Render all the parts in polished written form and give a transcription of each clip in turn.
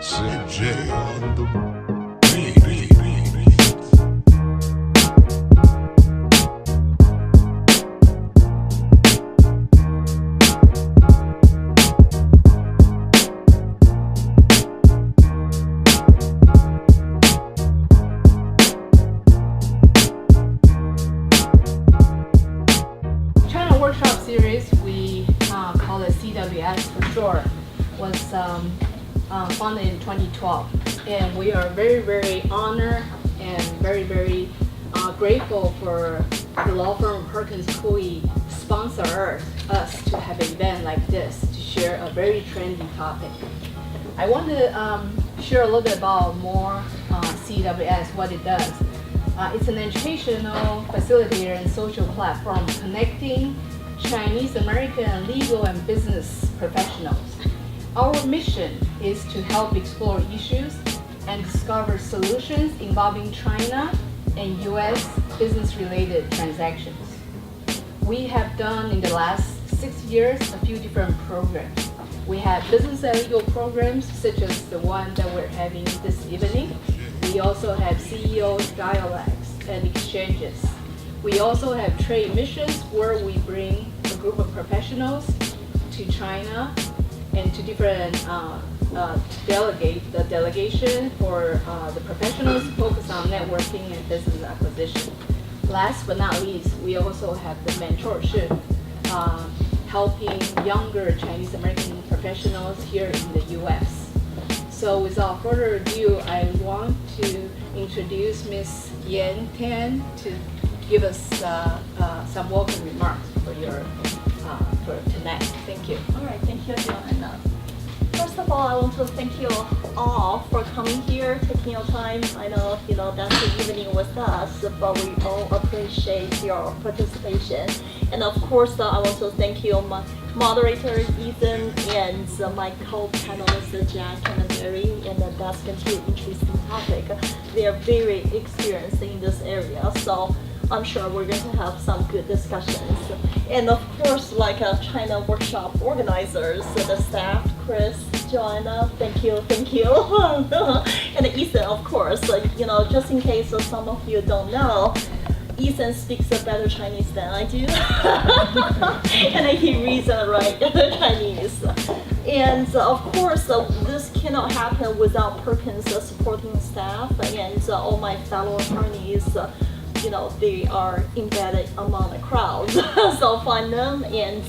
CJ on the China Workshop Series, we call it CWS for short, was founded in 2012. And we are very honored and very grateful for the law firm Perkins Coie sponsor us to have an event like this to share a very trendy topic. I want to share a little bit about more CWS, what it does. It's an educational facilitator and social platform connecting Chinese American legal and business professionals. Our mission is to help explore issues and discover solutions involving China and US business-related transactions. We have done in the last 6 years a few different programs. We have business and legal programs such as the one that we're having this evening. We also have CEO dialogues and exchanges. We also have trade missions where we bring a group of professionals to China and to different delegation for the professionals focus on networking and business acquisition. Last but not least, we also have the mentorship, helping younger Chinese American professionals here in the US. So without further ado, I want to introduce Ms. Yan Tan to give us some welcome remarks for tonight. Thank you. All right, thank you, Joanna. First of all, I want to thank you all for coming here, taking your time. I know, that's the evening with us, but we all appreciate your participation. And of course, I want to thank you, my moderator Ethan, and my co-panelists Jack and Mary, and that's going to be an interesting topic. They are very experienced in this area, so I'm sure we're going to have some good discussions. And of course, like China Workshop organizers, the staff, Chris, Joanna, thank you. And Ethan, of course, just in case some of you don't know, Ethan speaks a better Chinese than I do. And he reads and writes Chinese. And of course, this cannot happen without Perkins' supporting staff and all my fellow attorneys. They are embedded among the crowd. So find them, and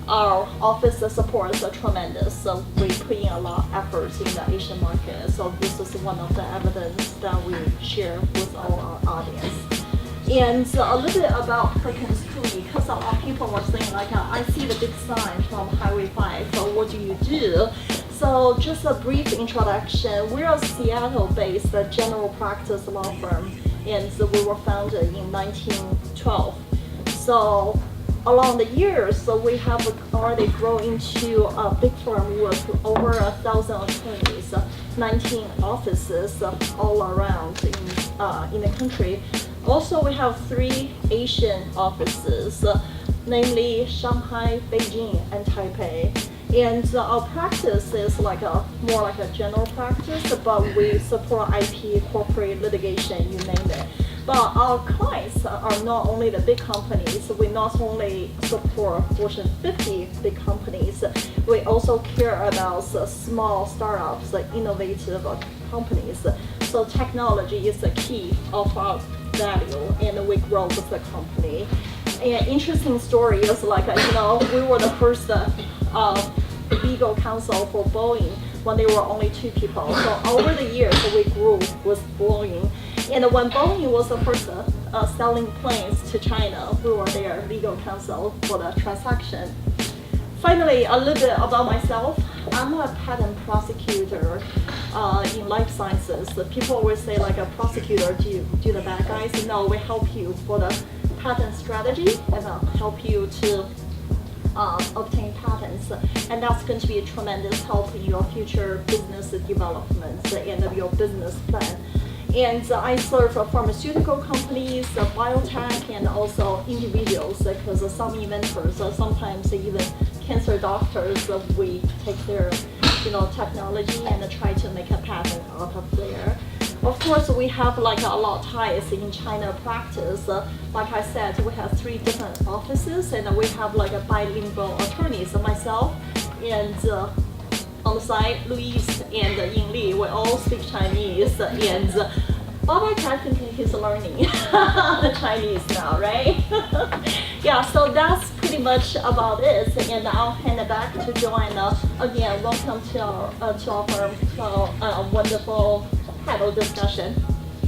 our office support is tremendous. So we put in a lot of effort in the Asian market. So this is one of the evidence that we share with our audience. And a little bit about Perkins Coie, because a lot of people were saying, I see the big sign from Highway 5, so what do you do? So just a brief introduction. We're a Seattle-based general practice law firm, and we were founded in 1912. So along the years, we have already grown into a big firm with over 1,000 attorneys, 19 offices all around in the country. Also, we have 3 Asian offices, namely Shanghai, Beijing, and Taipei. And our practice is more like a general practice, but we support IP, corporate litigation, you name it. But our clients are not only the big companies. We not only support Fortune 50 big companies, we also care about small startups, innovative companies. So technology is the key of our value, and we grow with the company. An interesting story is we were the first legal counsel for Boeing when there were only 2 people. So over the years, we grew with Boeing. And when Boeing was the first selling planes to China, we were their legal counsel for the transaction. Finally, a little bit about myself. I'm a patent prosecutor in life sciences. People always say, a prosecutor, do you do the bad guys? No, we help you for the patent strategy and help you to obtain patents. And that's going to be a tremendous help in your future business development and your business plan. And I serve pharmaceutical companies, biotech, and also individuals, because some inventors, sometimes even cancer doctors, we take their technology and try to make a pattern out of there. Of course, we have like a lot of ties in China practice. Like I said, we have 3 different offices, and we have like a bilingual attorneys. Myself and on the side, Luis and Ying Li, we all speak Chinese, and Baba technically he's learning the Chinese now, right? Yeah, so that's pretty much about it, and I'll hand it back to Joanna. Again, welcome to our firm, to our wonderful panel discussion.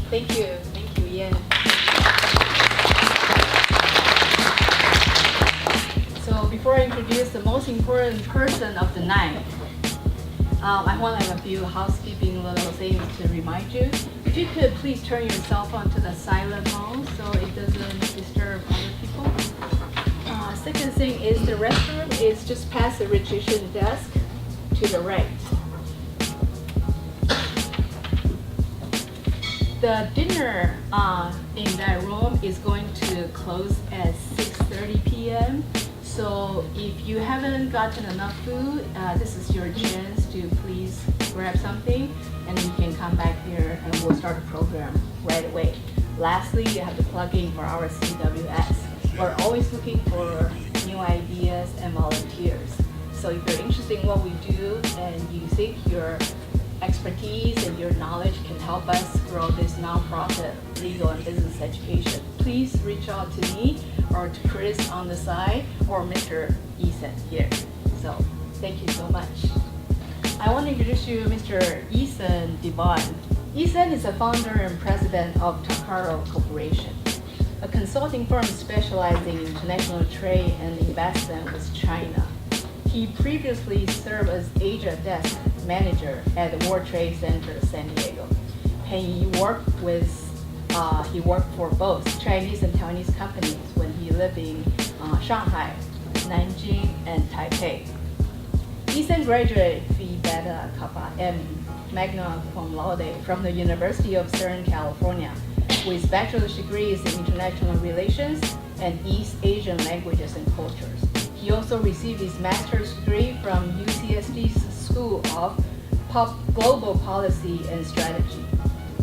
Thank you, Yan. So before I introduce the most important person of the night, I want to have a few housekeeping little things to remind you. If you could please turn your cell phone to the silent mode so it doesn't disturb other people. Second thing is the restroom is just past the registration desk to the right. The dinner in that room is going to close at 6:30 p.m. So if you haven't gotten enough food, this is your chance to please grab something, and then you can come back here and we'll start the program right away. Lastly, you have to plug in for our CWS. We're always looking for new ideas and volunteers. So if you're interested in what we do and you think your expertise and your knowledge can help us grow this nonprofit legal and business education, please reach out to me or to Chris on the side or Mr. Ethan here. So thank you so much. I want to introduce you Mr. Ethan Devon. Ethan is the founder and president of Takaro Corporation, a consulting firm specializing in international trade and investment with China. He previously served as Asia Desk Manager at the World Trade Center San Diego. And he worked for both Chinese and Taiwanese companies when he lived in Shanghai, Nanjing, and Taipei. Ethan graduated Phi Beta Kappa M magna cum laude from the University of Southern California with bachelor's degrees in international relations and East Asian languages and cultures. He also received his master's degree from UCSD's School of Global Policy and Strategy.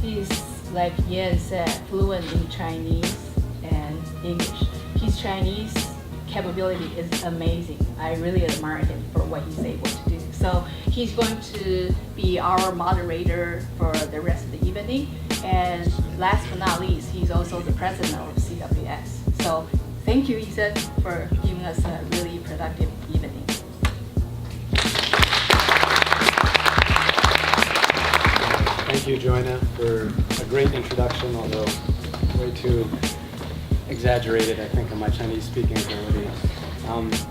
He's, like Yan said, fluent in Chinese and English. His Chinese capability is amazing. I really admire him for what he's able to do. So he's going to be our moderator for the rest of the evening. And last but not least, he's also the president of CWS. So thank you, Ethan, for giving us a really productive evening. Thank you, Joanna, for a great introduction, although way too exaggerated, I think, on my Chinese speaking ability.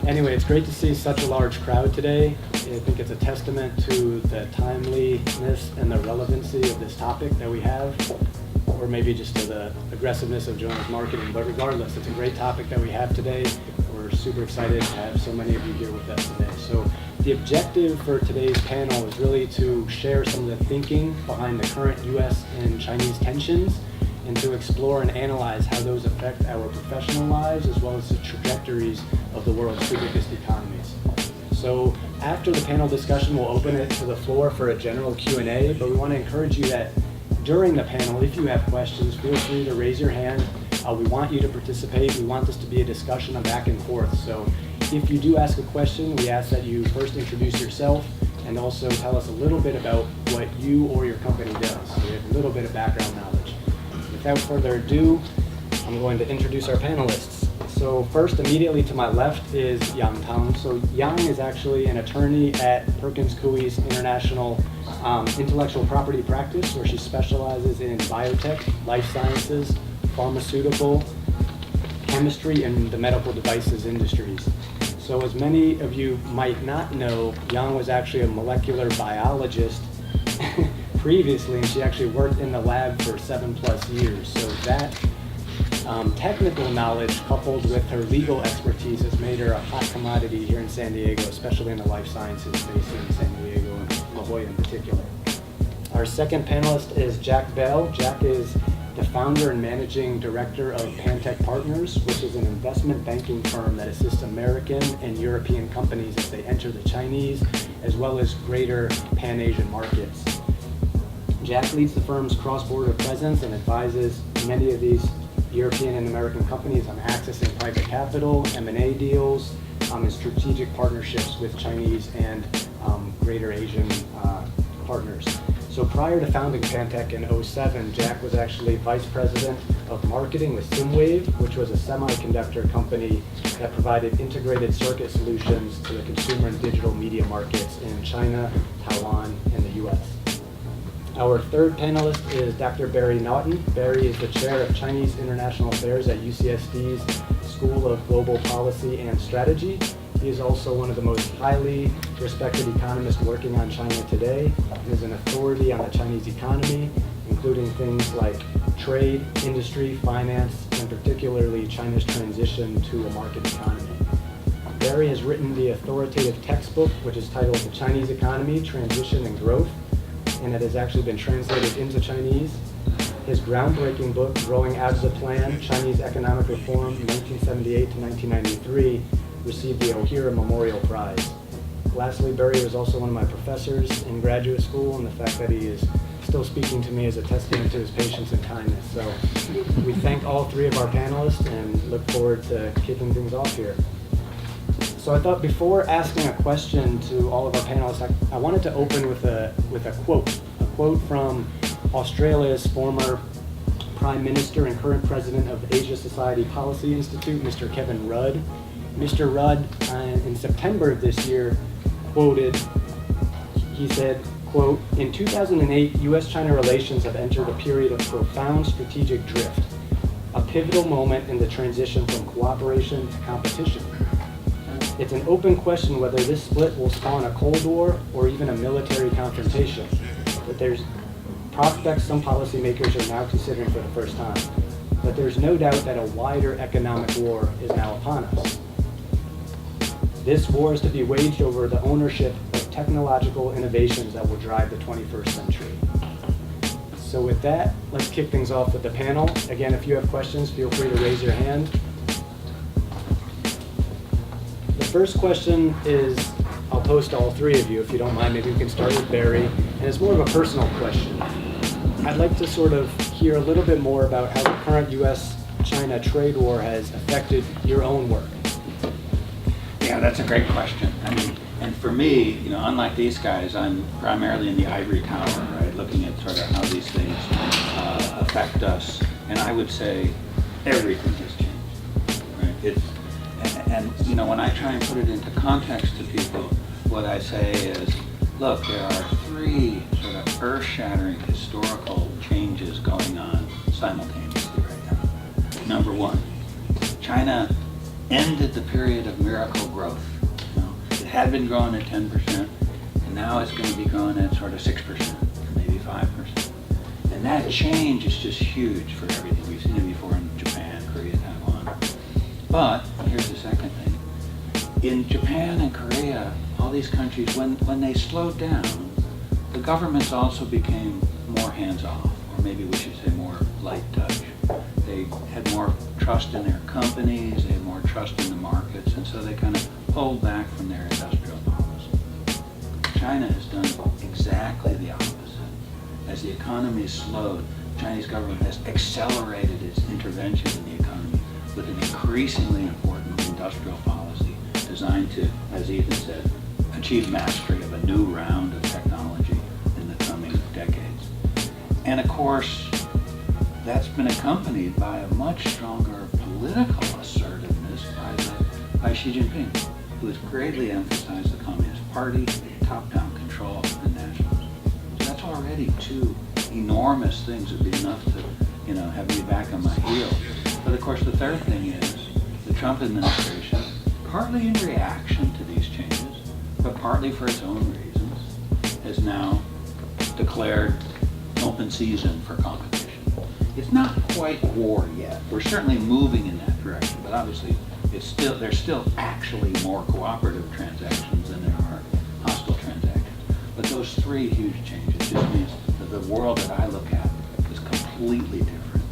Anyway, it's great to see such a large crowd today. I think it's a testament to the timeliness and the relevancy of this topic that we have, or maybe just to the aggressiveness of Joanna's marketing. But regardless, it's a great topic that we have today. We're super excited to have so many of you here with us today. So the objective for today's panel is really to share some of the thinking behind the current U.S. and Chinese tensions, and to explore and analyze how those affect our professional lives as well as the trajectories of the world's two biggest economies. So after the panel discussion, we'll open it to the floor for a general Q&A, but we want to encourage you that during the panel, if you have questions, feel free to raise your hand. We want you to participate. We want this to be a discussion, a back and forth. So if you do ask a question, we ask that you first introduce yourself and also tell us a little bit about what you or your company does. So we have a little bit of background knowledge. Without further ado, I'm going to introduce our panelists. So first, immediately to my left is Yang Tang. So Yang is actually an attorney at Perkins Coie's International Intellectual Property Practice, where she specializes in biotech, life sciences, pharmaceutical, chemistry, and the medical devices industries. So as many of you might not know, Yang was actually a molecular biologist previously, and she actually worked in the lab for 7+ years. So that technical knowledge coupled with her legal expertise has made her a hot commodity here in San Diego, especially in the life sciences space in San Diego and La Jolla in particular. Our second panelist is Jack Bell. Jack is the founder and managing director of Pantech Partners, which is an investment banking firm that assists American and European companies as they enter the Chinese as well as greater Pan-Asian markets. Jack leads the firm's cross-border presence and advises many of these European and American companies on accessing private capital, M&A deals, and strategic partnerships with Chinese and greater Asian partners. So prior to founding Pantech in 2007, Jack was actually vice president of marketing with SimWave, which was a semiconductor company that provided integrated circuit solutions to the consumer and digital media markets in China, Taiwan, and the US. Our third panelist is Dr. Barry Naughton. Barry is the chair of Chinese International Affairs at UCSD's School of Global Policy and Strategy. He is also one of the most highly respected economists working on China today. He is an authority on the Chinese economy, including things like trade, industry, finance, and particularly China's transition to a market economy. Barry has written the authoritative textbook, which is titled The Chinese Economy, Transition and Growth, and it has actually been translated into Chinese. His groundbreaking book, Growing Out of the Plan, Chinese Economic Reform, 1978 to 1993, received the O'Hara Memorial Prize. Lastly, Barry was also one of my professors in graduate school, and the fact that he is still speaking to me is a testament to his patience and kindness. So we thank all three of our panelists and look forward to kicking things off here. So I thought before asking a question to all of our panelists, I wanted to open with a quote from Australia's former Prime Minister and current president of Asia Society Policy Institute, Mr. Kevin Rudd. Mr. Rudd, in September of this year, he said, quote, "In 2008, U.S.-China relations have entered a period of profound strategic drift, a pivotal moment in the transition from cooperation to competition. It's an open question whether this split will spawn a Cold War or even a military confrontation, but there's prospects some policymakers are now considering for the first time. But there's no doubt that a wider economic war is now upon us. This war is to be waged over the ownership of technological innovations that will drive the 21st century." So with that, let's kick things off with the panel. Again, if you have questions, feel free to raise your hand. The first question is, I'll pose to all three of you, if you don't mind. Maybe we can start with Barry, and it's more of a personal question. I'd like to sort of hear a little bit more about how the current U.S.-China trade war has affected your own work. Yeah, that's a great question. I mean, and for me, unlike these guys, I'm primarily in the ivory tower, right, looking at sort of how these things affect us. And I would say everything has changed, right? And when I try and put it into context to people, what I say is, look, there are three sort of earth-shattering historical changes going on simultaneously right now. Number one, China ended the period of miracle growth. It had been growing at 10%, and now it's going to be growing at sort of 6%, maybe 5%. And that change is just huge for everything. We've seen it before in Japan, Korea, Taiwan. But here's the second thing. In Japan and Korea, all these countries, when they slowed down, the governments also became more hands-off, or maybe we should say more light touch. They had more trust in their companies, they had more trust in the markets, and so they kind of pulled back from their industrial policy. China has done exactly the opposite. As the economy has slowed, the Chinese government has accelerated its intervention in the economy with an increasingly important industrial policy designed to, as Ethan said, achieve mastery of a new round of technology in the coming decades. And of course, that's been accompanied by a much stronger political assertiveness by Xi Jinping, who has greatly emphasized the Communist Party, top-down control, and nationalism. So that's already two enormous things that would be enough to, have me back on my heels. But of course, the third thing is the Trump administration, partly in reaction to these changes, but partly for its own reasons, has now declared open season for competition. It's not quite war yet. We're certainly moving in that direction, but obviously there's still actually more cooperative transactions than there are hostile transactions. But those three huge changes just means that the world that I look at is completely different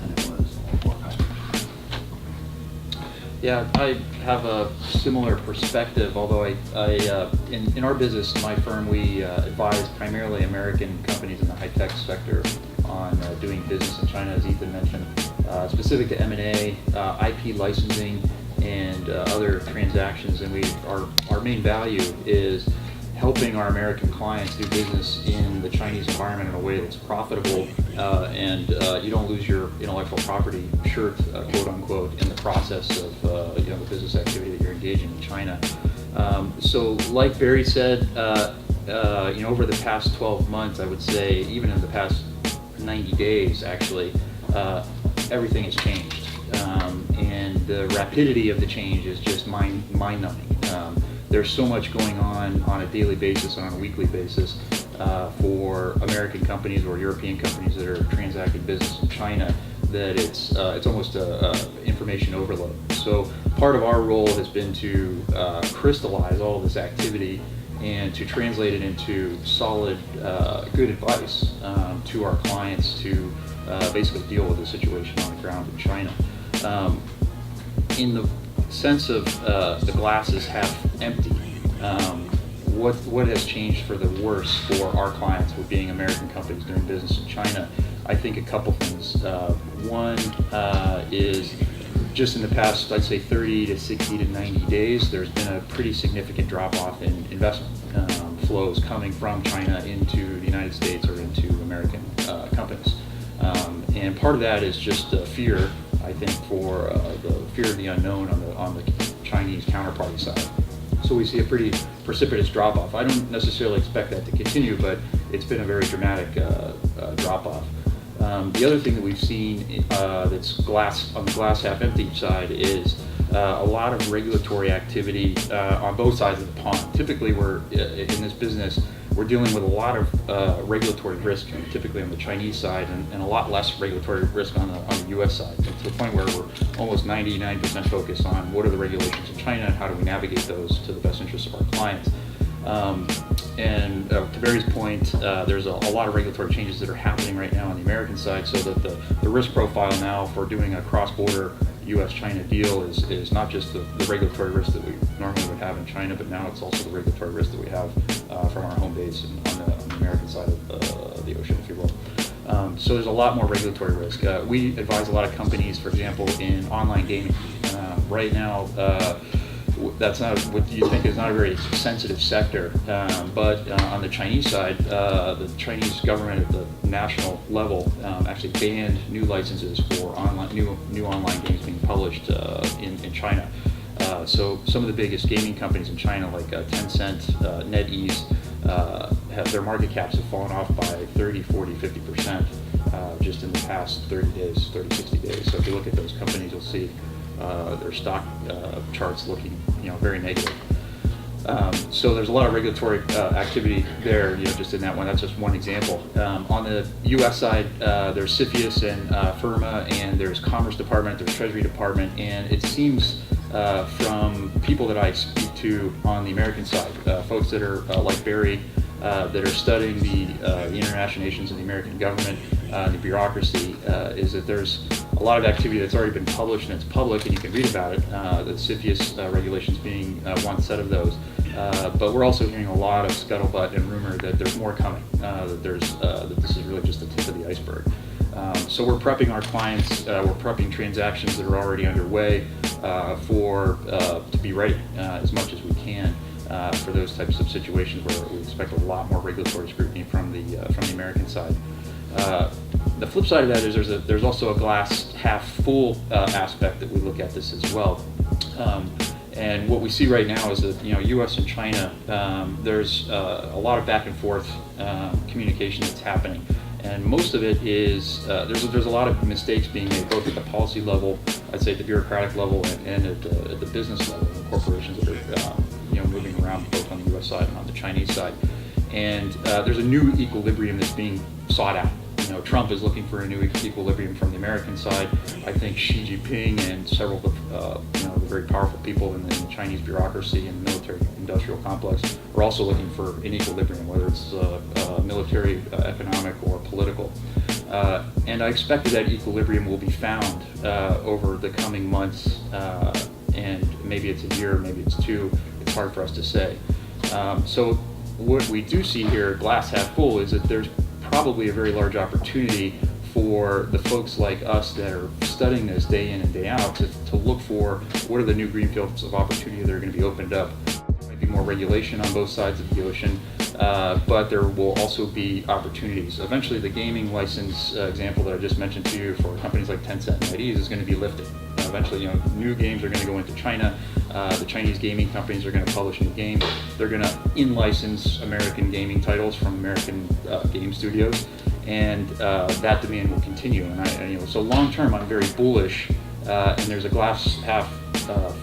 Yeah, I have a similar perspective, although in our business, my firm, we advise primarily American companies in the high-tech sector on doing business in China, as Ethan mentioned, specific to M&A, IP licensing, and other transactions. And our main value is helping our American clients do business in the Chinese environment in a way that's profitable and you don't lose your intellectual property shirt, quote unquote, in the process of the business activity that you're engaging in China. So, like Barry said, over the past 12 months, I would say, even in the past 90 days, actually, everything has changed, and the rapidity of the change is just mind-numbing. There's so much going on a daily basis and on a weekly basis for American companies or European companies that are transacting business in China that it's almost a information overload. So part of our role has been to crystallize all of this activity and to translate it into solid, good advice to our clients to basically deal with the situation on the ground in China. In the sense of the glass is half empty, what has changed for the worse for our clients with being American companies doing business in China? I think a couple things. One is just in the past, I'd say 30 to 60 to 90 days, there's been a pretty significant drop-off in investment flows coming from China into the United States or into American companies. And part of that is just fear, I think, for the fear of the unknown on the Chinese counterparty side. So we see a pretty precipitous drop-off. I don't necessarily expect that to continue, but it's been a very dramatic drop-off. The other thing that we've seen that's on the glass half empty side is a lot of regulatory activity on both sides of the pond. Typically, in this business, we're dealing with a lot of regulatory risk, typically on the Chinese side, and a lot less regulatory risk on the U.S. side, to the point where we're almost 99% focused on what are the regulations in China and how do we navigate those to the best interest of our clients. And to Barry's point, there's a lot of regulatory changes that are happening right now on the American side, so that the risk profile now for doing a cross-border U.S.-China deal is not just the regulatory risk that we normally would have in China, but now it's also the regulatory risk that we have from our home base and on the American side of the ocean, if you will. So there's a lot more regulatory risk. We advise a lot of companies, for example, in online gaming. Right now, that's not what you think is not a very sensitive sector, but on the Chinese side, the Chinese government at the national level actually banned new licenses for new online games being published in China. So some of the biggest gaming companies in China, like Tencent, NetEase, their market caps have fallen off by 30, 40, 50% just in the past 30 days, 30, 60 days. So if you look at those companies, you'll see their stock charts looking, very negative. So there's a lot of regulatory activity there, just in that one. That's just one example. On the U.S. side, there's CFIUS and FIRMA, and there's Commerce Department, there's Treasury Department, and it seems from people that I speak to on the American side, folks that are like Barry, that are studying the international nations and the American government, the bureaucracy, is that there's a lot of activity that's already been published and it's public and you can read about it, the CFIUS regulations being one set of those. But we're also hearing a lot of scuttlebutt and rumor that there's more coming, that this is really just the tip of the iceberg. So we're prepping our clients, we're prepping transactions that are already underway to be ready as much as we can for those types of situations where we expect a lot more regulatory scrutiny from the American side. The flip side of that is there's also a glass half full aspect that we look at this as well. And what we see right now is that U.S. and China, there's a lot of back and forth communication that's happening, and most of it is there's a lot of mistakes being made both at the policy level, I'd say at the bureaucratic level, and at the business level, the corporations that are moving around both on the U.S. side and on the Chinese side. And there's a new equilibrium that's being sought out. Trump is looking for a new equilibrium from the American side. I think Xi Jinping and several of the very powerful people in the Chinese bureaucracy and military-industrial complex are also looking for an equilibrium, whether it's military, economic, or political. And I expect that equilibrium will be found over the coming months and maybe it's a year, maybe it's two. It's hard for us to say. So what we do see here, glass half full, is that there's probably a very large opportunity for the folks like us that are studying this day in and day out to look for what are the new greenfields of opportunity that are going to be opened up. There might be more regulation on both sides of the ocean, but there will also be opportunities. Eventually, the gaming license example that I just mentioned to you for companies like Tencent and NetEase is going to be lifted. Eventually, new games are going to go into China. The Chinese gaming companies are going to publish new games. They're going to in-license American gaming titles from American game studios, and that demand will continue. And so long term, I'm very bullish. And there's a glass half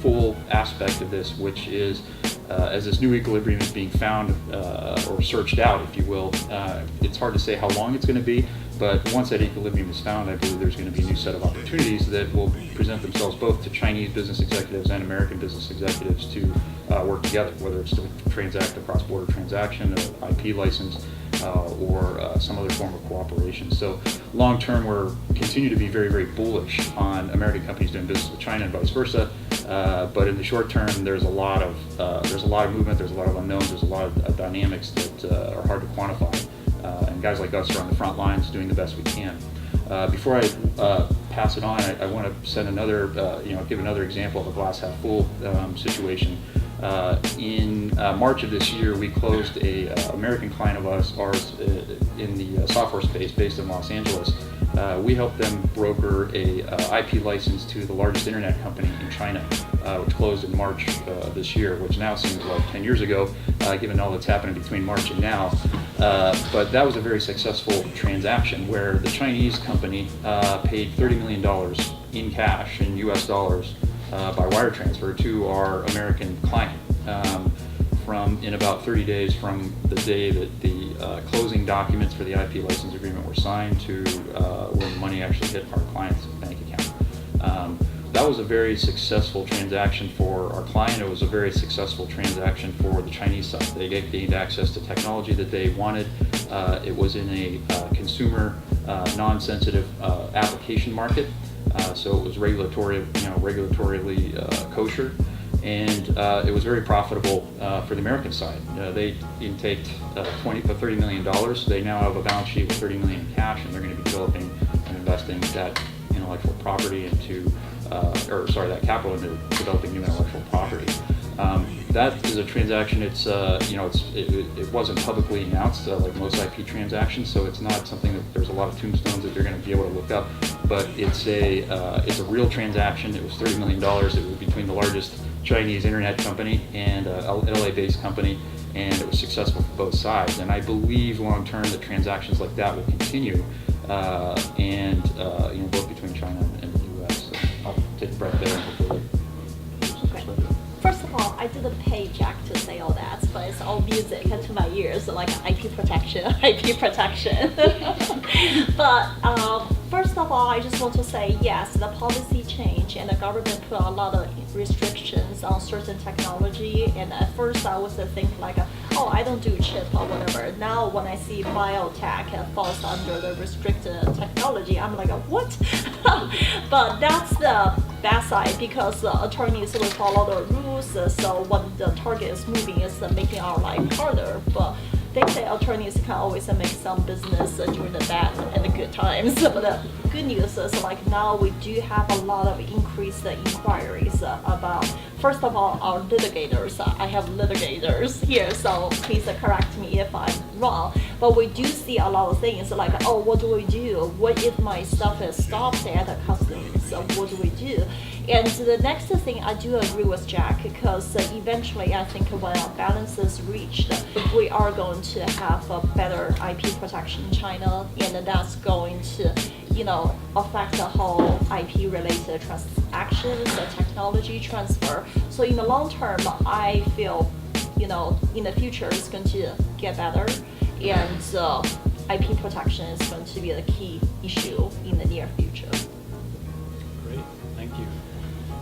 full aspect of this, which is as this new equilibrium is being found or searched out, if you will. It's hard to say how long it's going to be. But once that equilibrium is found, I believe there's going to be a new set of opportunities that will present themselves both to Chinese business executives and American business executives to work together, whether it's to transact a cross-border transaction, an IP license, or some other form of cooperation. So long term, we're continue to be very, very bullish on American companies doing business with China and vice versa. But in the short term, there's a lot of movement, there's a lot of unknowns, there's a lot of dynamics that are hard to quantify. And guys like us are on the front lines doing the best we can. Before I pass it on, I want to send another, give another example of a glass half full situation. In March of this year, we closed a American client of ours in the software space based in Los Angeles. We helped them broker a IP license to the largest internet company in China, which closed in March of this year, which now seems like 10 years ago, given all that's happening between March and now. But that was a very successful transaction where the Chinese company paid $30 million in cash, in US dollars, by wire transfer to our American client. In about 30 days from the day that the closing documents for the IP license agreement were signed to when the money actually hit our client's bank account. That was a very successful transaction for our client. It was a very successful transaction for the Chinese side. They gained access to technology that they wanted. It was in a consumer, non-sensitive application market, so it was regulatorily kosher. And it was very profitable for the American side. They intaked $30 million. They now have a balance sheet with $30 million in cash, and they're going to be developing and investing that intellectual property that capital into developing new intellectual property. That is a transaction. It wasn't publicly announced like most IP transactions, so it's not something that there's a lot of tombstones that you're going to be able to look up. But it's a real transaction. It was $30 million. It was between the largest Chinese internet company and LA-based company, and it was successful for both sides. And I believe long term that transactions like that will continue, both between China and the U.S. So I'll take a breath there and hopefully. Okay. First of all, I didn't pay Jack to say all that, but it's all music to my ears, like IP protection, IP protection. But first of all, I just want to say, yes, the policy change and the government put a lot of restrictions on certain technology. And at first I was thinking like, I don't do chip or whatever. Now when I see biotech falls under the restricted technology, I'm like, what? But that's the bad side, because the attorneys will follow the rules. So when the target is moving, it's making our life harder. But they say attorneys can always make some business during the bad and the good times. But the good news is like now we do have a lot of increased inquiries about, first of all, our litigators. I have litigators here, so please correct me if I'm wrong. But we do see a lot of things like, what do we do? What if my stuff is stopped at the customs? So what do we do? And the next thing, I do agree with Jack, because eventually I think when our balance is reached, we are going to have a better IP protection in China, and that's going to, affect the whole IP-related transactions, the technology transfer. So in the long term, I feel, in the future it's going to get better, and IP protection is going to be the key issue in the near future. Great, thank you.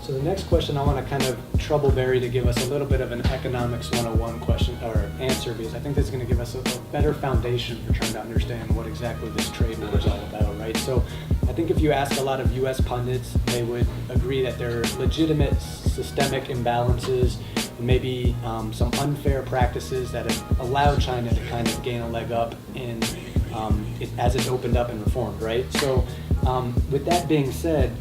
So the next question I want to kind of trouble Barry to give us a little bit of an economics 101 question or answer, because I think this is going to give us a better foundation for trying to understand what exactly this trade war is all about, right? So I think if you ask a lot of US pundits, they would agree that there are legitimate systemic imbalances and maybe some unfair practices that have allowed China to kind of gain a leg up in as it's opened up and reformed, right? So with that being said,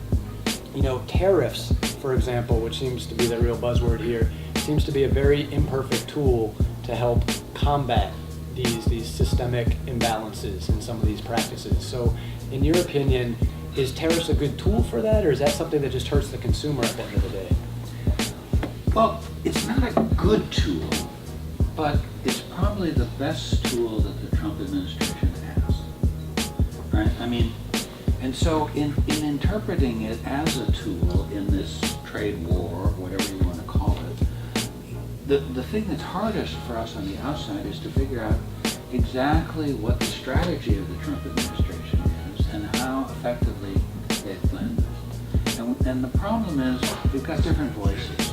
tariffs, for example, which seems to be the real buzzword here, seems to be a very imperfect tool to help combat these systemic imbalances in some of these practices. So in your opinion, is tariffs a good tool for that, or is that something that just hurts the consumer at the end of the day? Well, it's not a good tool, but it's probably the best tool that the Trump administration has, right? I mean, and so in interpreting it as a tool in this trade war, whatever you want to call it, the thing that's hardest for us on the outside is to figure out exactly what the strategy of the Trump administration is and how effectively they've planned this. And the problem is we've got different voices.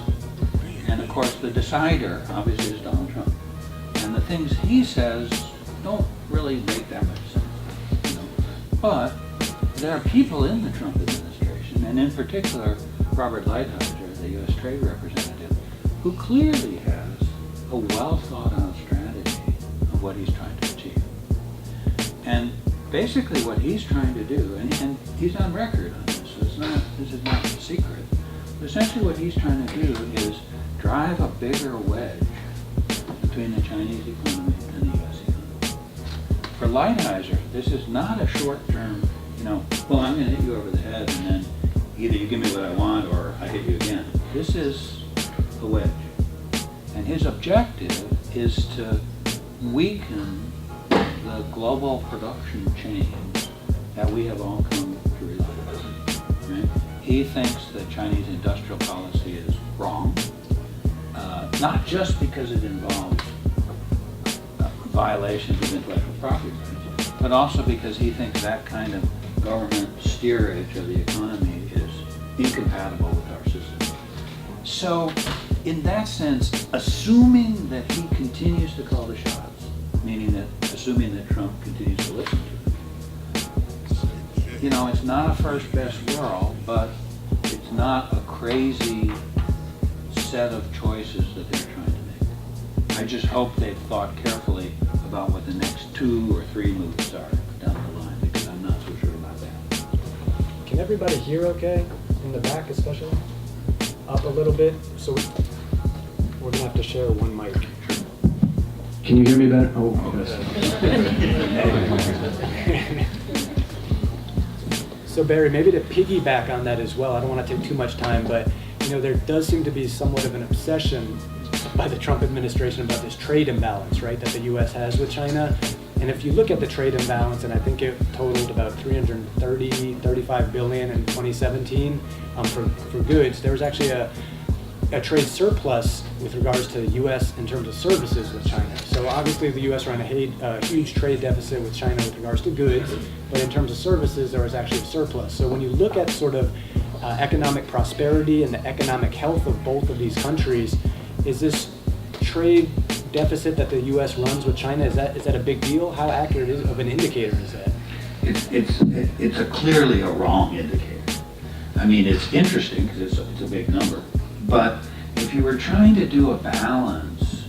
And of course the decider obviously is Donald Trump. And the things he says don't really make that much sense. But there are people in the Trump administration, and in particular Robert Lighthizer, the U.S. Trade Representative, who clearly has a well thought out strategy of what he's trying to achieve. And basically what he's trying to do, and he's on record on this, so this is not a secret, but essentially what he's trying to do is drive a bigger wedge between the Chinese economy and the U.S. economy. For Lighthizer, this is not a short-term, well, I'm going to hit you over the head and then either you give me what I want or I hit you again. This is a wedge. And his objective is to weaken the global production chains that we have all come to rely on. Right? He thinks that Chinese industrial policy is wrong, not just because it involves violations of intellectual property rights, but also because he thinks that kind of government steerage of the economy is incompatible with our system. So, in that sense, assuming that he continues to call the shots, assuming that Trump continues to listen to him, it's not a first best world, but it's not a crazy set of choices that they're trying to make. I just hope they've thought carefully about what the next 2 or 3 moves are down the line, because I'm not so sure about that. Can everybody hear okay? In the back especially? Up a little bit? So we're going to have to share one mic. Can you hear me better? Oh, yes. So Barry, maybe to piggyback on that as well, I don't want to take too much time, but there does seem to be somewhat of an obsession by the Trump administration about this trade imbalance, right, that the U.S. has with China. And if you look at the trade imbalance, and I think it totaled about $35 billion in 2017 for goods, there was actually a trade surplus with regards to the U.S. in terms of services with China. So obviously the U.S. ran a huge trade deficit with China with regards to goods, but in terms of services, there was actually a surplus. So when you look at sort of economic prosperity and the economic health of both of these countries, is this trade deficit that the U.S. runs with China, is that a big deal? How accurate of an indicator is that? It's clearly a wrong indicator. I mean, it's interesting because it's a big number, but if you were trying to do a balance,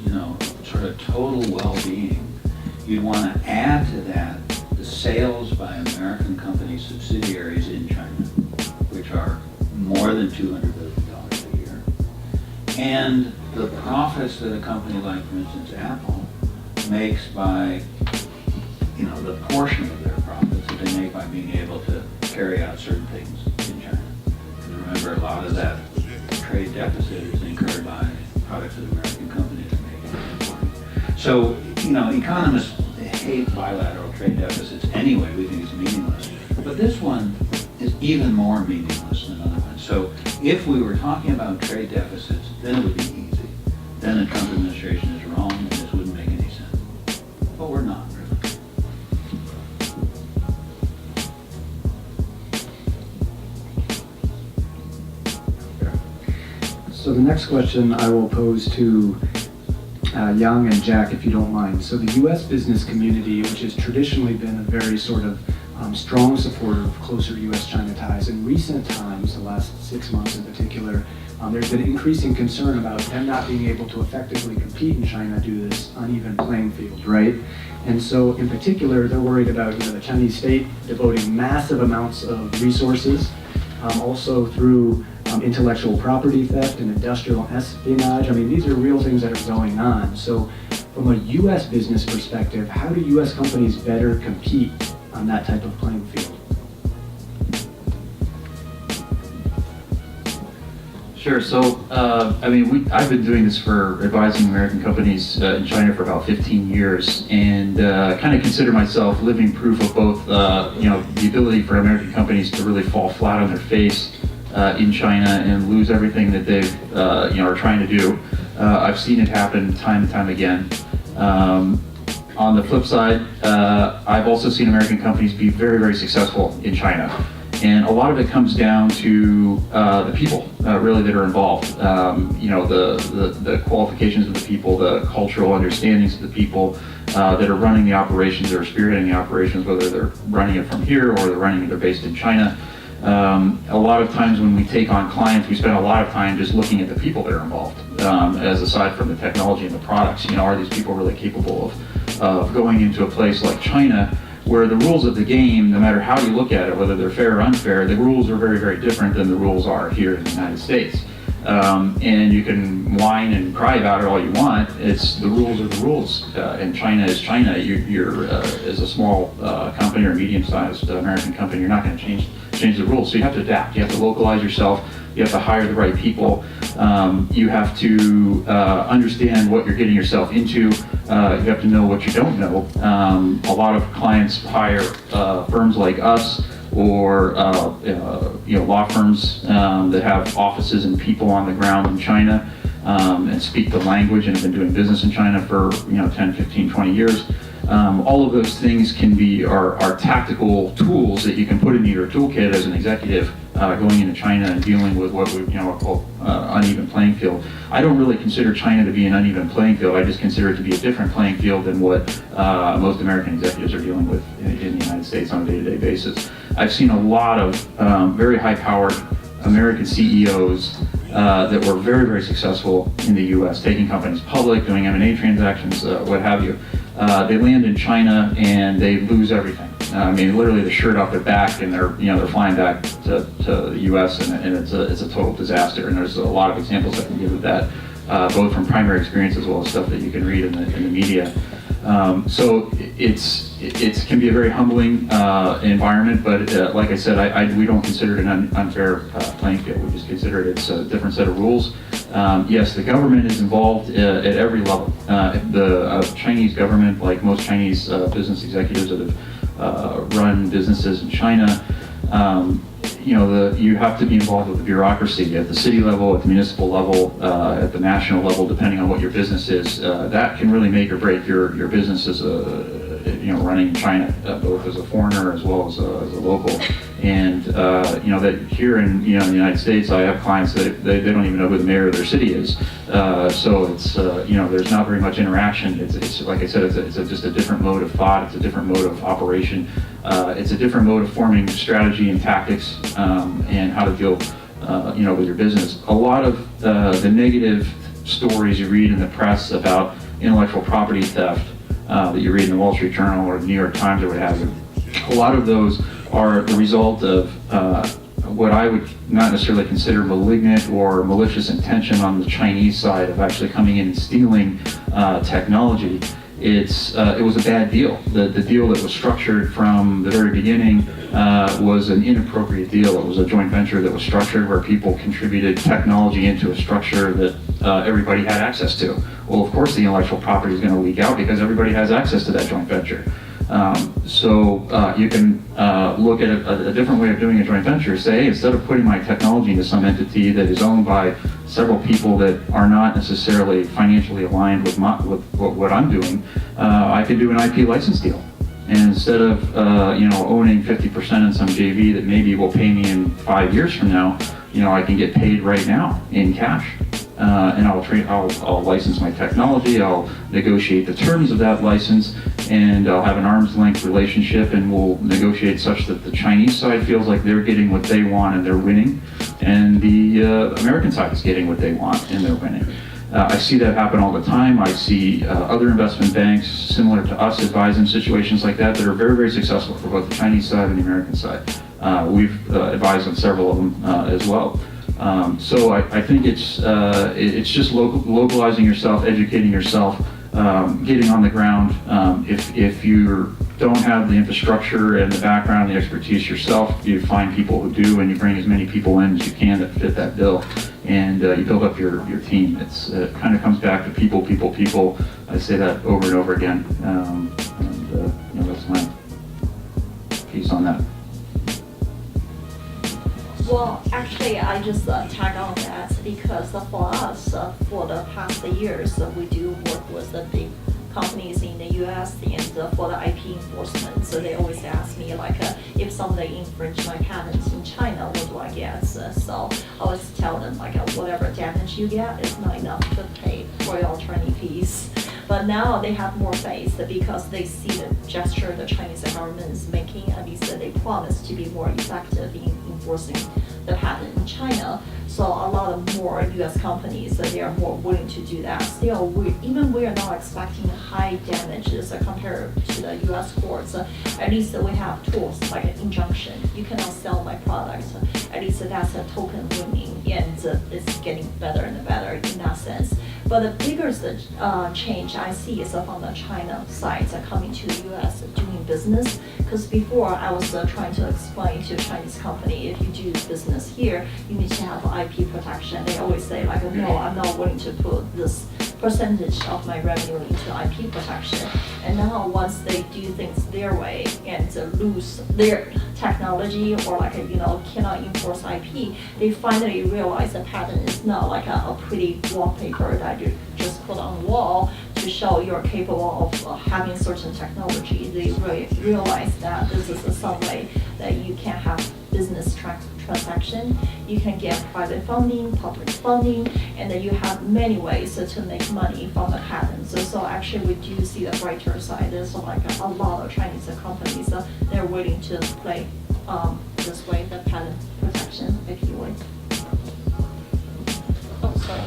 sort of total well-being, you'd want to add to that the sales by American company subsidiaries in China, which are more than $200 billion a year, and the profits that a company like, for instance, Apple makes by, the portion of their profits that they make by being able to carry out certain things in China. And remember, a lot of that trade deficit is incurred by products that American companies are making and importing. So, economists hate bilateral trade deficits anyway. We think it's meaningless. But this one is even more meaningless than other ones. So if we were talking about trade deficits, then it would be easy. Then the Trump administration is wrong and this wouldn't make any sense. But we're not, really. So the next question I will pose to Yang and Jack, if you don't mind. So the U.S. business community, which has traditionally been a very sort of strong supporter of closer U.S.-China ties. In recent times, the last 6 months in particular, there's been increasing concern about them not being able to effectively compete in China due to this uneven playing field, right? And so, in particular, they're worried about the Chinese state devoting massive amounts of resources, also through intellectual property theft and industrial espionage. I mean, these are real things that are going on. So, from a U.S. business perspective, how do U.S. companies better compete on that type of playing field? Sure. So, I've been doing this for advising American companies in China for about 15 years, and kind of consider myself living proof of both, the ability for American companies to really fall flat on their face in China and lose everything that they've, are trying to do. I've seen it happen time and time again. On the flip side, I've also seen American companies be very, very successful in China. And a lot of it comes down to the people, really, that are involved. The qualifications of the people, the cultural understandings of the people that are running the operations or spearheading the operations, whether they're running it from here or they're based in China. A lot of times when we take on clients, we spend a lot of time just looking at the people that are involved, as aside from the technology and the products. Are these people really capable of going into a place like China, where the rules of the game, no matter how you look at it, whether they're fair or unfair, the rules are very, very different than the rules are here in the United States. And you can whine and cry about it all you want. The rules are the rules, and China is China. You're as a small company or a medium-sized American company, you're not going to change the rules. So you have to adapt. You have to localize yourself. You have to hire the right people. You have to understand what you're getting yourself into. You have to know what you don't know. A lot of clients hire firms like us or law firms that have offices and people on the ground in China and speak the language and have been doing business in China for 10, 15, 20 years. All of those things are tactical tools that you can put into your toolkit as an executive going into China and dealing with what we call uneven playing field. I don't really consider China to be an uneven playing field. I just consider it to be a different playing field than what most American executives are dealing with in the United States on a day-to-day basis. I've seen a lot of very high-powered American CEOs that were very, very successful in the U.S., taking companies public, doing M&A transactions, what have you. They land in China and they lose everything. Literally the shirt off their back, and they're flying back to the U.S. and it's a total disaster. And there's a lot of examples I can give of that, both from primary experience as well as stuff that you can read in the media. So it can be a very humbling environment, but like I said, we don't consider it an unfair playing field. We just consider it's a different set of rules. Yes, the government is involved at every level. The Chinese government, like most Chinese business executives that have run businesses in China, you have to be involved with the bureaucracy at the city level, at the municipal level, at the national level, depending on what your business is. That can really make or break your business as running in China, both as a foreigner as well as a local. And that here in the United States, I have clients that they don't even know who the mayor of their city is. So it's there's not very much interaction. It's like I said, it's just a different mode of thought. It's a different mode of operation. It's a different mode of forming strategy and tactics and how to deal with your business. A lot of the negative stories you read in the press about intellectual property theft that you read in the Wall Street Journal or the New York Times or what have you, a lot of those are the result of what I would not necessarily consider malignant or malicious intention on the Chinese side of actually coming in and stealing technology. It was a bad deal. The deal that was structured from the very beginning was an inappropriate deal. It was a joint venture that was structured where people contributed technology into a structure that everybody had access to. Well, of course the intellectual property is going to leak out because everybody has access to that joint venture. So you can look at a different way of doing a joint venture. Say, hey, instead of putting my technology into some entity that is owned by several people that are not necessarily financially aligned with what I'm doing, I could do an IP license deal. And instead of owning 50% in some JV that maybe will pay me in 5 years from now, I can get paid right now in cash. and I'll license my technology, I'll negotiate the terms of that license, and I'll have an arm's length relationship, and we'll negotiate such that the Chinese side feels like they're getting what they want and they're winning, and the American side is getting what they want and they're winning. I see that happen all the time. I see other investment banks similar to us advise in situations like that are very, very successful for both the Chinese side and the American side. We've advised on several of them as well. So I think it's just localizing yourself, educating yourself, getting on the ground. If you don't have the infrastructure and the background, the expertise yourself, you find people who do, and you bring as many people in as you can that fit that bill, and you build up your team. It kind of comes back to people, people, people. I say that over and over again, that's my piece on that. Well, actually, I just tag on that because for us, for the past years, we do work with the big companies in the U.S. and for the IP enforcement. So they always ask me like, if somebody infringe my patents in China, what do I get? So I always tell them like, whatever damage you get is not enough to pay for your attorney fees. But now they have more faith because they see the gesture the Chinese government is making, at least they promise to be more effective in enforcing the patent in China. So a lot of more U.S. companies, they are more willing to do that. Still, we are not expecting high damages compared to the U.S. courts. At least we have tools like an injunction. You cannot sell my product. At least that's a token winning, and it's getting better and better in that sense. But the biggest change I see is from the China side coming to the U.S. doing business. Because before I was trying to explain to a Chinese company, if you do business here, you need to have IP protection. They always say like, no, I'm not willing to put this percentage of my revenue into IP protection. And now once they do things their way and lose their technology or like cannot enforce IP, they finally realize the patent is not like a pretty wallpaper that you just put on the wall to show you're capable of having certain technology. They really realize that this is some way that you can have business transaction, you can get private funding, public funding, and then you have many ways to make money from the patents. So actually we do see the brighter side. There's like a lot of Chinese companies they're willing to play this way, the patent protection, if you would. Oh, sorry.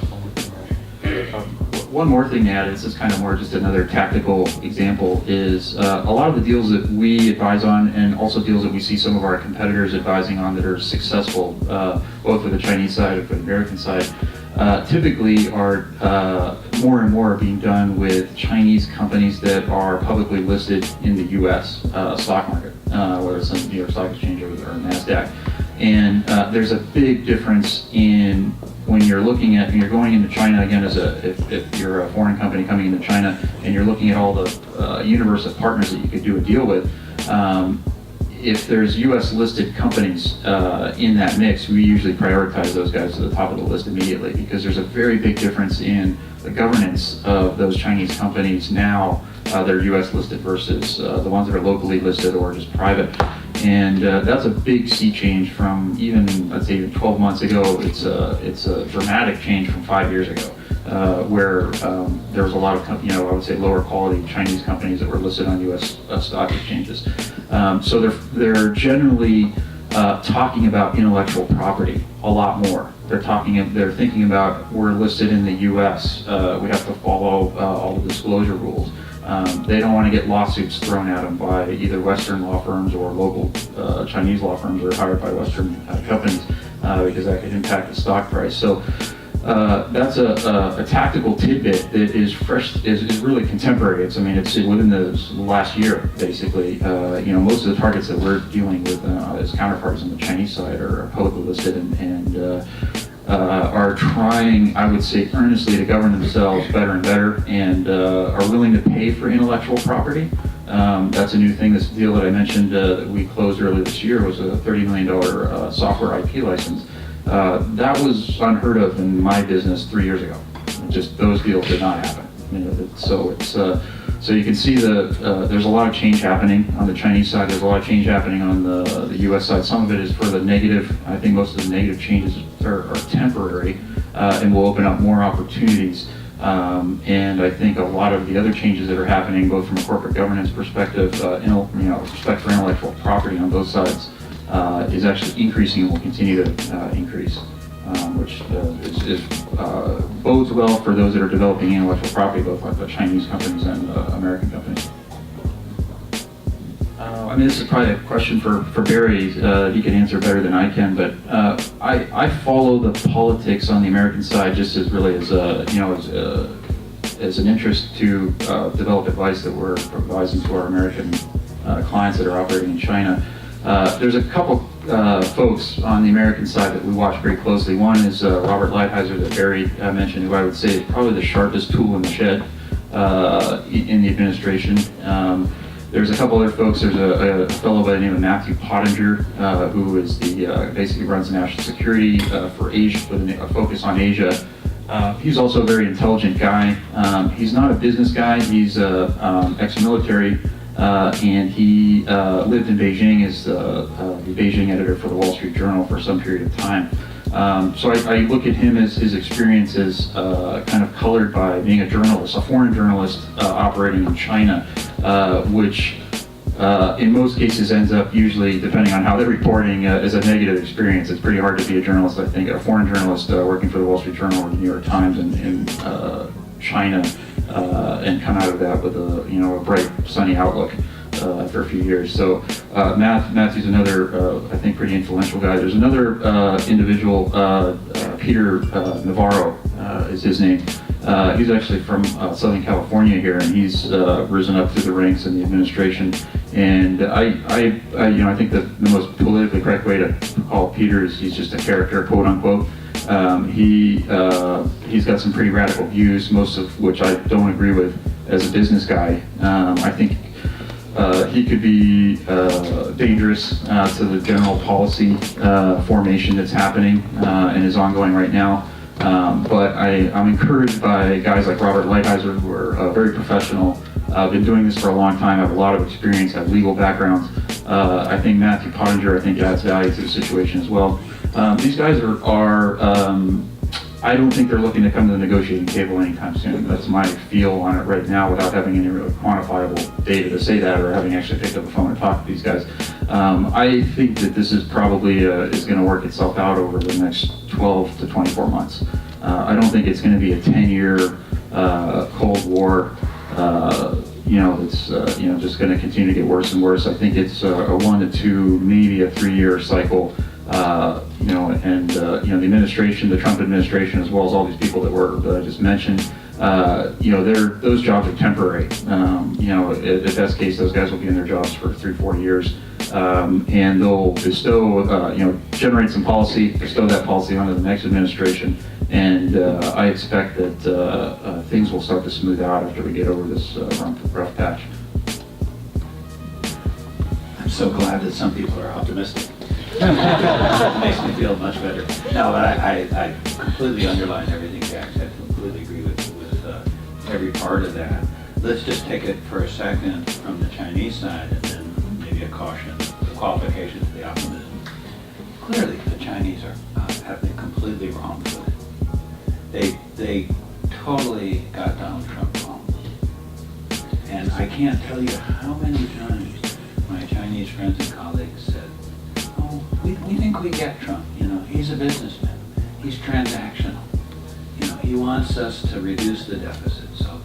One more thing to add, this is kind of more just another tactical example, is a lot of the deals that we advise on and also deals that we see some of our competitors advising on that are successful, both for the Chinese side and for the American side, typically are more and more being done with Chinese companies that are publicly listed in the U.S. Stock market, whether it's on the New York Stock Exchange or NASDAQ. And there's a big difference in when you're going into China, again, if you're a foreign company coming into China and you're looking at all the universe of partners that you could do a deal with, if there's U.S. listed companies in that mix, we usually prioritize those guys to the top of the list immediately because there's a very big difference in the governance of those Chinese companies now that are U.S. listed versus the ones that are locally listed or just private. And that's a big sea change from let's say even 12 months ago. It's a dramatic change from 5 years ago, where there was a lot of I would say lower quality Chinese companies that were listed on U.S. Stock exchanges. So they're generally talking about intellectual property a lot more. They're thinking about, we're listed in the U.S. We have to follow all the disclosure rules. They don't want to get lawsuits thrown at them by either Western law firms or local Chinese law firms that are hired by Western companies because that could impact the stock price. So that's a tactical tidbit that is fresh, is really contemporary. It's within the last year, basically. Most of the targets that we're dealing with as counterparts on the Chinese side are publicly listed and are trying, I would say, earnestly to govern themselves better and better, and are willing to pay for intellectual property. That's a new thing. This deal that I mentioned that we closed earlier this year was a $30 million software IP license. That was unheard of in my business 3 years ago. Just those deals did not happen. So you can see there's a lot of change happening on the Chinese side. There's a lot of change happening on the U.S. side. Some of it is for the negative. I think most of the negative changes are temporary. and will open up more opportunities. And I think a lot of the other changes that are happening, both from a corporate governance perspective, respect for intellectual property on both sides, is actually increasing and will continue to increase, which bodes well for those that are developing intellectual property, both like the Chinese companies and American companies. I mean, this is probably a question for Barry. He can answer better than I can, but I follow the politics on the American side just as really as as an interest to develop advice that we're providing to our American clients that are operating in China. There's a couple folks on the American side that we watch very closely. One is Robert Lighthizer that Barry mentioned, who I would say is probably the sharpest tool in the shed in the administration. There's a couple other folks. There's a fellow by the name of Matthew Pottinger, who is basically runs national security for Asia, with a focus on Asia. He's also a very intelligent guy. He's not a business guy. He's ex-military, and he lived in Beijing as the Beijing editor for the Wall Street Journal for some period of time. So I look at him as his experience as kind of colored by being a journalist, a foreign journalist operating in China, which in most cases ends up usually, depending on how they're reporting, as a negative experience. It's pretty hard to be a journalist, I think, a foreign journalist working for the Wall Street Journal or the New York Times in China, and come out of that with a bright, sunny outlook for a few years. So Matthew's another, I think, pretty influential guy. There's another individual, Peter Navarro is his name. He's actually from Southern California here, and he's risen up through the ranks in the administration. And I think that the most politically correct way to call Peter is he's just a character, quote unquote. He's got some pretty radical views, most of which I don't agree with as a business guy. I think he could be dangerous to the general policy formation that's happening and is ongoing right now. But I'm encouraged by guys like Robert Lighthizer, who are very professional, been doing this for a long time, have a lot of experience, have legal backgrounds. I think Matthew Pottinger, adds value to the situation as well. These guys are I don't think they're looking to come to the negotiating table anytime soon. That's my feel on it right now, without having any real quantifiable data to say that, or having actually picked up the phone and talked to these guys. I think that this is probably is going to work itself out over the next 12 to 24 months. I don't think it's going to be a 10-year Cold War. It's just going to continue to get worse and worse. I think it's a 1 to 2, maybe a 3-year cycle. The administration, the Trump administration, as well as all these people that I just mentioned, those jobs are temporary. At best case, those guys will be in their jobs for 3-4 years, and they'll bestow, generate some policy, bestow that policy onto the next administration, and I expect that things will start to smooth out after we get over this rough patch. I'm so glad that some people are optimistic. It makes me feel much better. No, but I completely underline everything Jack said. Completely agree with every part of that. Let's just take it for a second from the Chinese side, and then maybe a caution, the qualification to the optimism. Clearly, the Chinese have been completely wrong with it. They totally got Donald Trump wrong, and I can't tell you how many times my Chinese friends and colleagues said, we think we get Trump. He's a businessman. He's transactional. He wants us to reduce the deficit. So,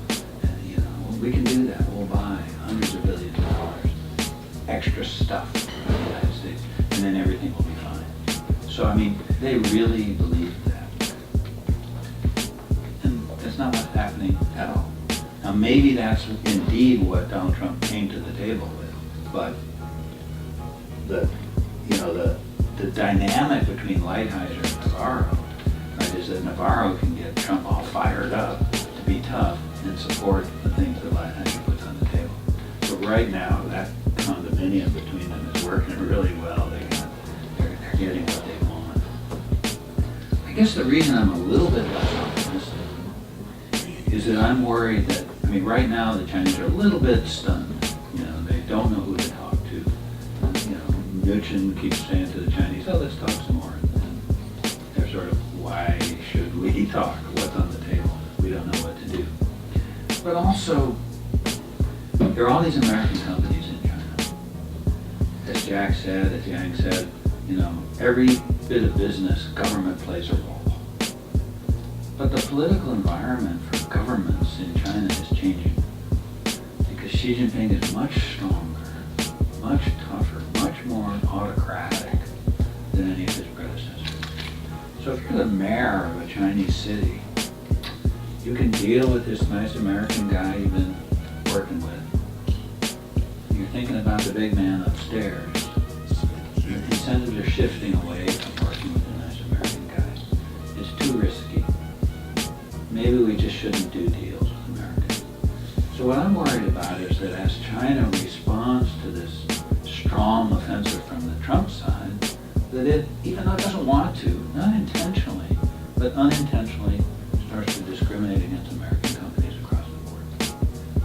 we can do that. We'll buy hundreds of billions of dollars extra stuff from the United States, and then everything will be fine. So, they really believe that. And that's not what's happening at all. Now, maybe that's indeed what Donald Trump came to the table with, but the dynamic between Lighthizer and Navarro, right, is that Navarro can get Trump all fired up to be tough and support the things that Lighthizer puts on the table. But right now, that condominium between them is working really well. They're getting what they want. I guess the reason I'm a little bit less optimistic is that I'm worried that, right now the Chinese are a little bit stunned. They don't know who to talk to. Mnuchin keeps saying to the Chinese, let's talk some more. And they're sort of, why should we? talk, what's on the table. We don't know what to do. But also, there are all these American companies in China. As Jack said, as Yang said, every bit of business, government plays a role. But the political environment for governments in China is changing because Xi Jinping is much stronger, much tougher, much more autocratic than any of his predecessors. So if you're the mayor of a Chinese city, you can deal with this nice American guy you've been working with. You're thinking about the big man upstairs. Your incentives are shifting away from working with a nice American guy. It's too risky. Maybe we just shouldn't do deals with Americans. So what I'm worried about is that as China responds to this strong offensive from the Trump side, that it, even though it doesn't want to, not intentionally, but unintentionally, starts to discriminate against American companies across the board.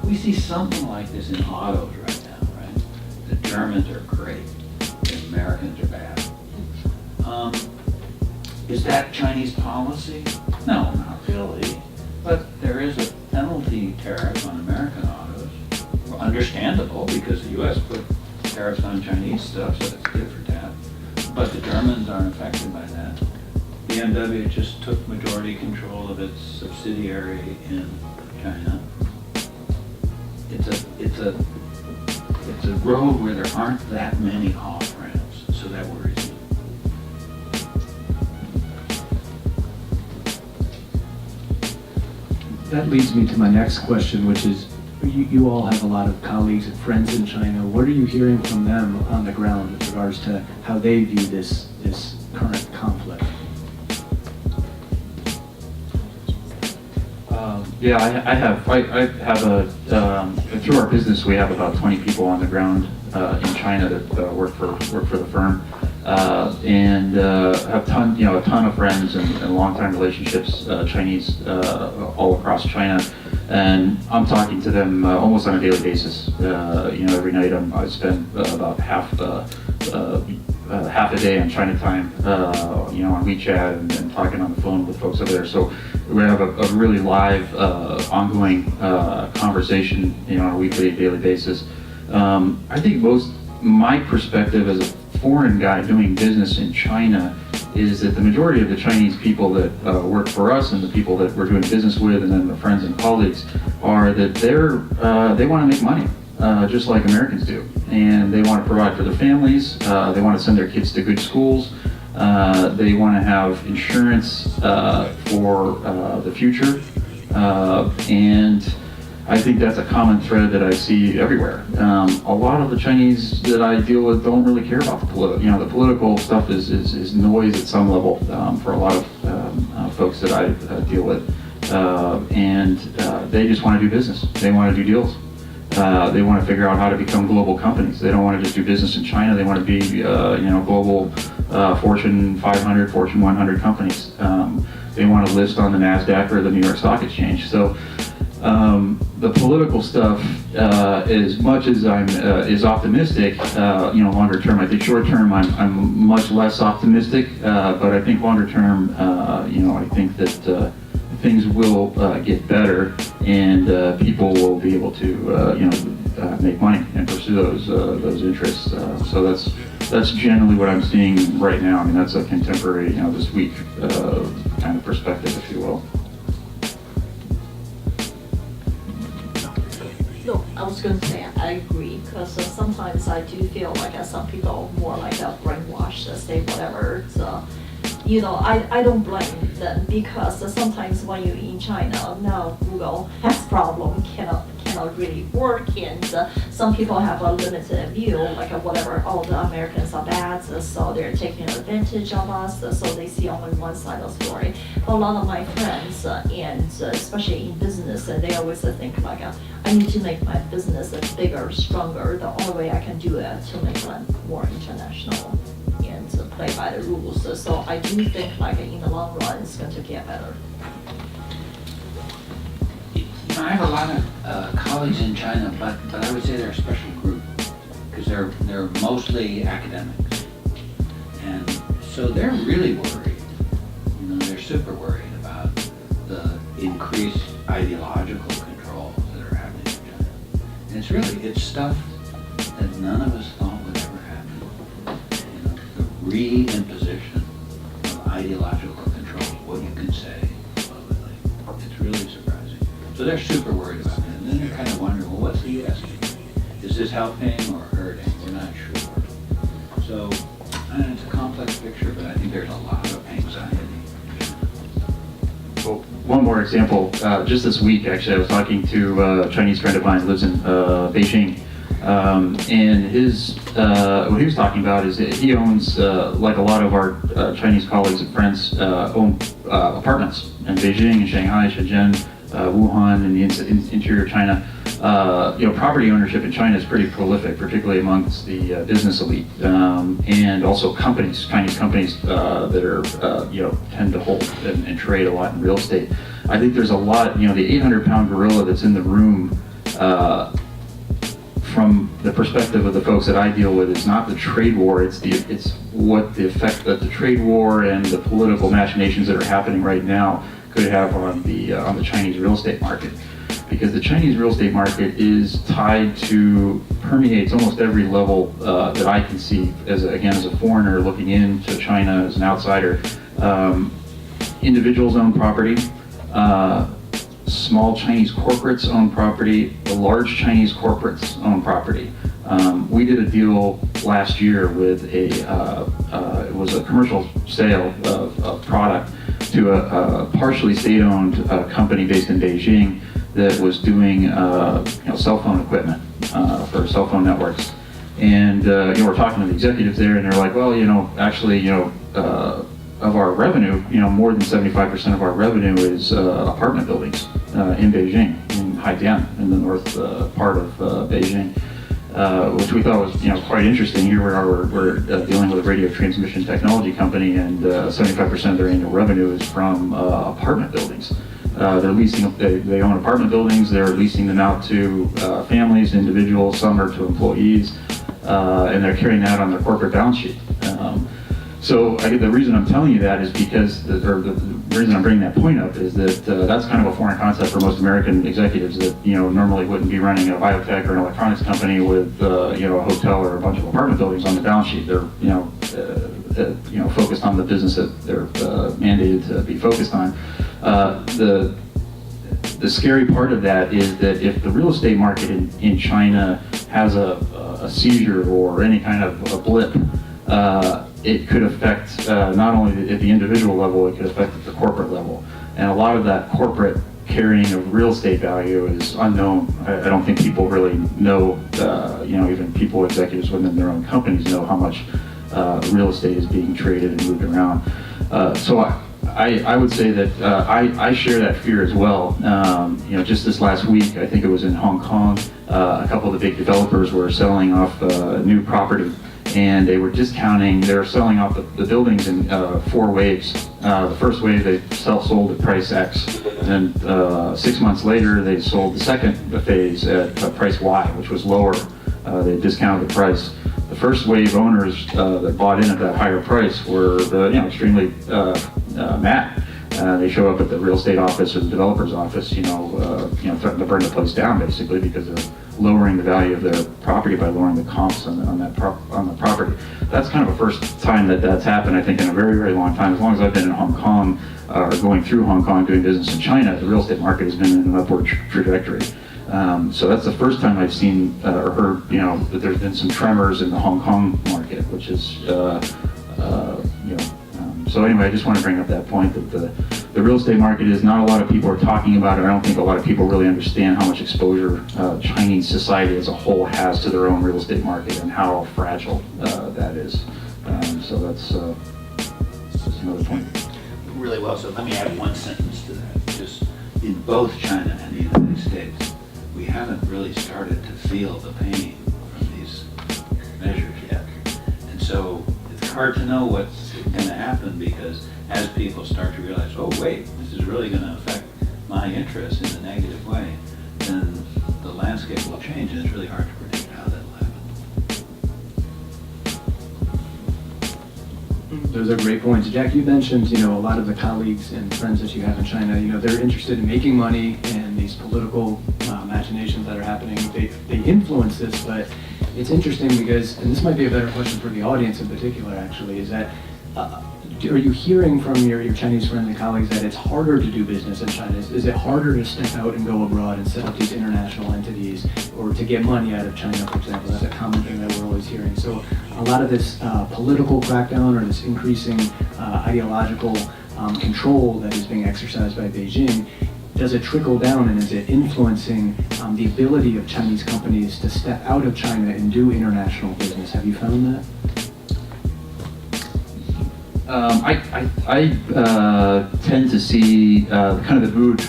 We see something like this in autos right now, right? The Germans are great, the Americans are bad. Is that Chinese policy? No, not really. But there is a penalty tariff on American autos. Well, understandable, because the U.S. put tariffs on Chinese stuff, so it's good for that. But the Germans aren't affected by that. BMW just took majority control of its subsidiary in China. It's a road where there aren't that many off-ramps, so that worries me. That leads me to my next question, which is, you all have a lot of colleagues and friends in China. What are you hearing from them on the ground with regards to how they view this current conflict? Yeah, I have through our business, we have about 20 people on the ground in China that work for the firm, and have a ton of friends and long-time relationships, Chinese all across China, and I'm talking to them almost on a daily basis. Every night I spend about half a day on China time, on WeChat and talking on the phone with folks over there. So we have a really live, ongoing conversation, on a weekly, daily basis. I think my perspective as a foreign guy doing business in China is that the majority of the Chinese people that work for us and the people that we're doing business with, and then the friends and colleagues, are that they want to make money, just like Americans do. And they want to provide for their families, they want to send their kids to good schools, they want to have insurance for the future, and I think that's a common thread that I see everywhere. A lot of the Chinese that I deal with don't really care about the political. The political stuff is noise at some level for a lot of folks that I deal with, and they just want to do business. They want to do deals. They want to figure out how to become global companies. They don't want to just do business in China. They want to be, global Fortune 500, Fortune 100 companies. They want to list on the NASDAQ or the New York Stock Exchange. So the political stuff, as much as I'm is optimistic, longer term. I think short term I'm much less optimistic, but I think longer term, I think that things will get better, and people will be able to make money and pursue those interests. So that's generally what I'm seeing right now. I mean, that's a contemporary, this week kind of perspective, if you will. No, I was going to say I agree, because sometimes I do feel like some people are more like a brainwashed, say whatever. So, I don't blame them, because sometimes when you're in China, now Google has problem, cannot really work, and some people have a limited view, like whatever, all the Americans are bad, so they're taking advantage of us, so they see only one side of the story. But a lot of my friends, and especially in business, they always think like, I need to make my business bigger, stronger. The only way I can do it to make it more international and to play by the rules. So I do think like in the long run, it's going to get better. I have a lot of colleagues in China, but I would say they're a special group, because they're mostly academics, and so they're really worried. They're super worried about increased ideological control that are happening in China. And it's stuff that none of us thought would ever happen. You know, the re-imposition of ideological control, what you can say publicly. It's really surprising. So they're super worried about it. And then they're kind of wondering, well, what's the U.S. doing? Is this helping or hurting? We're not sure. So, it's a complex picture, but I think there's a lot of anxiety. Well, one more example. Just this week, actually, I was talking to a Chinese friend of mine who lives in Beijing. And what he was talking about is that he owns, like a lot of our Chinese colleagues and friends, own apartments in Beijing and Shanghai, Shenzhen, Wuhan, and the interior China. Property ownership in China is pretty prolific, particularly amongst the business elite, and also Chinese companies that are, tend to hold and trade a lot in real estate. I think there's a lot, the 800-pound gorilla that's in the room, from the perspective of the folks that I deal with, is not the trade war. It's what the effect that the trade war and the political machinations that are happening right now could have on the Chinese real estate market. Because the Chinese real estate market is tied to, permeates almost every level that I can see as a foreigner looking into China as an outsider. Individuals own property, small Chinese corporates own property, the large Chinese corporates own property. We did a deal last year with it was a commercial sale of product to a partially state-owned company based in Beijing that was doing cell phone equipment for cell phone networks. And we're talking to the executives there, and they're like, well, actually, of our revenue, more than 75% of our revenue is apartment buildings in Beijing, in Haidian, in the north part of Beijing, which we thought was quite interesting. Here we're dealing with a radio transmission technology company, and 75% of their annual revenue is from apartment buildings. They're leasing. They own apartment buildings. They're leasing them out to families, individuals. Some are to employees, and they're carrying that on their corporate balance sheet. So the reason I'm telling you that is because, the reason I'm bringing that point up is that that's kind of a foreign concept for most American executives that normally wouldn't be running a biotech or an electronics company with a hotel or a bunch of apartment buildings on the balance sheet. They're focused on the business that they're mandated to be focused on. The scary part of that is that if the real estate market in China has a seizure or any kind of a blip, it could affect not only at the individual level, it could affect at the corporate level. And a lot of that corporate carrying of real estate value is unknown. I don't think people really know, even people, executives within their own companies know how much real estate is being traded and moved around. So I would say that I share that fear as well. Just this last week, I think it was in Hong Kong, a couple of the big developers were selling off new property, and they were discounting. They were selling off the buildings in 4 waves. The first wave they sold at price X, and then 6 months later they sold the second phase at price Y, which was lower. They discounted the price. The first wave owners that bought in at that higher price were extremely mad. They show up at the real estate office or the developer's office, threatening to burn the place down basically because they're lowering the value of their property by lowering the comps on the property. That's kind of a first time that's happened, I think, in a very, very long time. As long as I've been in Hong Kong or going through Hong Kong doing business in China, the real estate market has been in an upward trajectory. So that's the first time I've seen or heard, that there's been some tremors in the Hong Kong market, which is, so anyway, I just want to bring up that point that the real estate market is not a lot of people are talking about it. I don't think a lot of people really understand how much exposure Chinese society as a whole has to their own real estate market and how fragile that is. So that's another point. Really well. So let me add one sentence to that. Just in both China and the United States, we haven't really started to feel the pain from these measures yet. And so it's hard to know what's going to happen because as people start to realize, oh wait, this is really going to affect my interests in a negative way, then the landscape will change, and it's really hard to predict how that will happen. Those are great points. Jack, you mentioned, a lot of the colleagues and friends that you have in China, they're interested in making money, and these political machinations that are happening, they influence this, but it's interesting because, and this might be a better question for the audience in particular actually, is that are you hearing from your Chinese friends and colleagues that it's harder to do business in China? Is it harder to step out and go abroad and set up these international entities, or to get money out of China, for example? That's a common thing that we're always hearing. So a lot of this political crackdown, or this increasing ideological control that is being exercised by Beijing, does it trickle down, and is it influencing the ability of Chinese companies to step out of China and do international business? Have you found that? I tend to see kind of the mood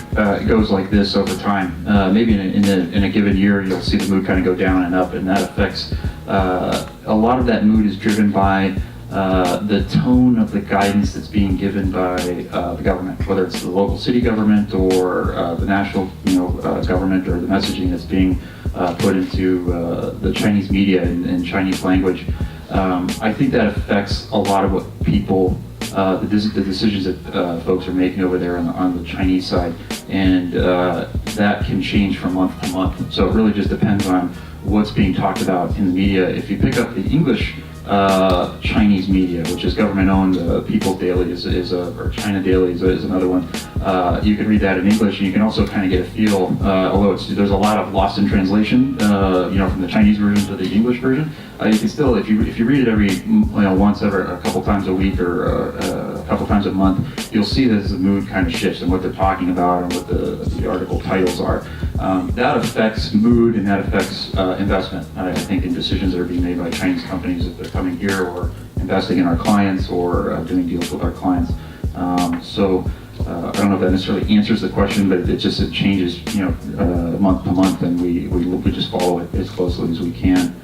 goes like this over time. Maybe in a given year, you'll see the mood kind of go down and up, and that affects a lot of that mood is driven by the tone of the guidance that's being given by the government, whether it's the local city government or the national government, or the messaging that's being put into the Chinese media in Chinese language. I think that affects a lot of what people, the decisions that folks are making over there on the Chinese side, and that can change from month to month. So it really just depends on what's being talked about in the media. If you pick up the English Chinese media, which is government-owned, People Daily or China Daily is another one. You can read that in English, and you can also kind of get a feel, although there's a lot of lost in translation, from the Chinese version to the English version. You can still, if you read it every, once every a couple times a week, or a couple times a month, you'll see that the mood kind of shifts and what they're talking about and what the article titles are. That affects mood, and that affects investment. I think in decisions that are being made by Chinese companies if they're coming here or investing in our clients or doing deals with our clients. I don't know if that necessarily answers the question, but it changes, month to month, and we just follow it as closely as we can.